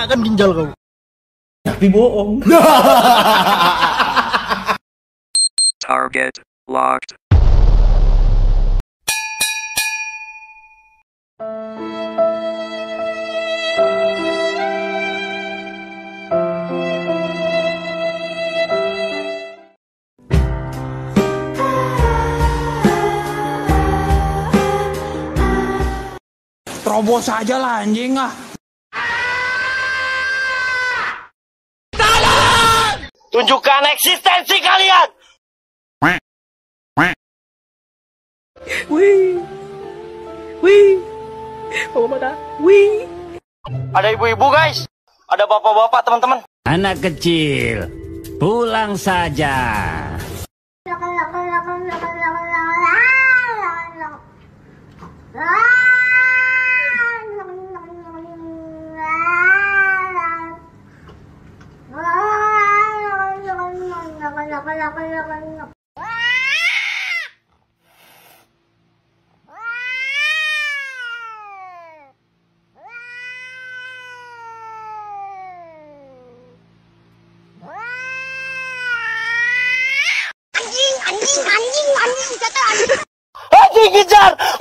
letakkan ginjal kau. Tapi bohong. Target locked. Terobos aja lah anjing ah. Tunjukkan eksistensi kalian. Wih. Oh mana? Wih. Ada ibu-ibu guys. Ada bapak-bapak teman-teman. Anak kecil, pulang saja.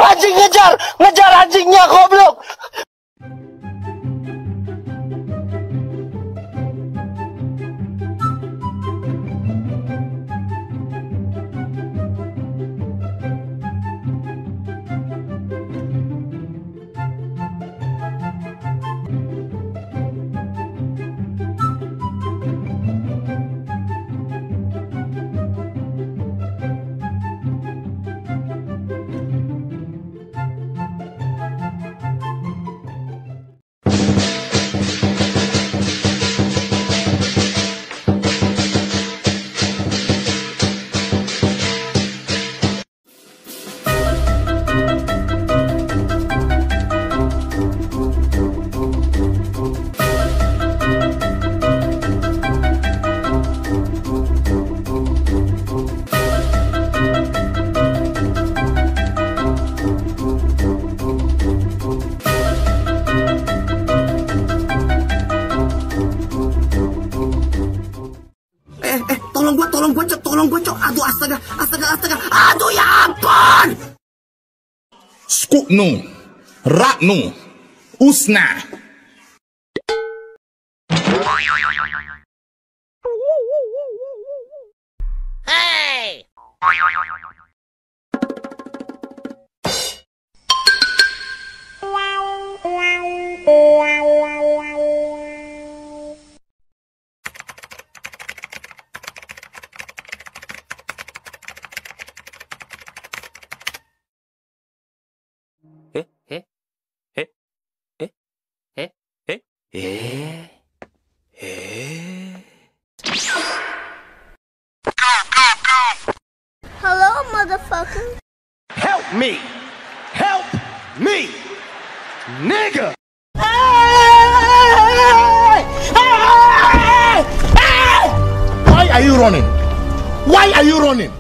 Anjing ngejar anjingnya goblok. Tolong gua, Cok. Aduh, astaga. Aduh, ya ampun. Skuknu, Raknu, Usna. Hey. Hello, motherfucker. Help me, nigga. Why are you running? Why are you running?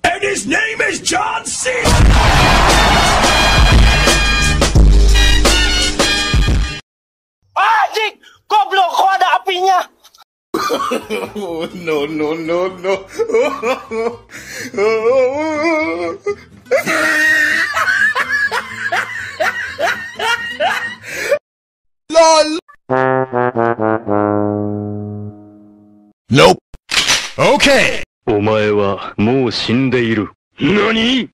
And his name is John C. Anjing, goblok, kok ada apinya? No. LOL. Nope. Okay. お前はもう死んでいる。何？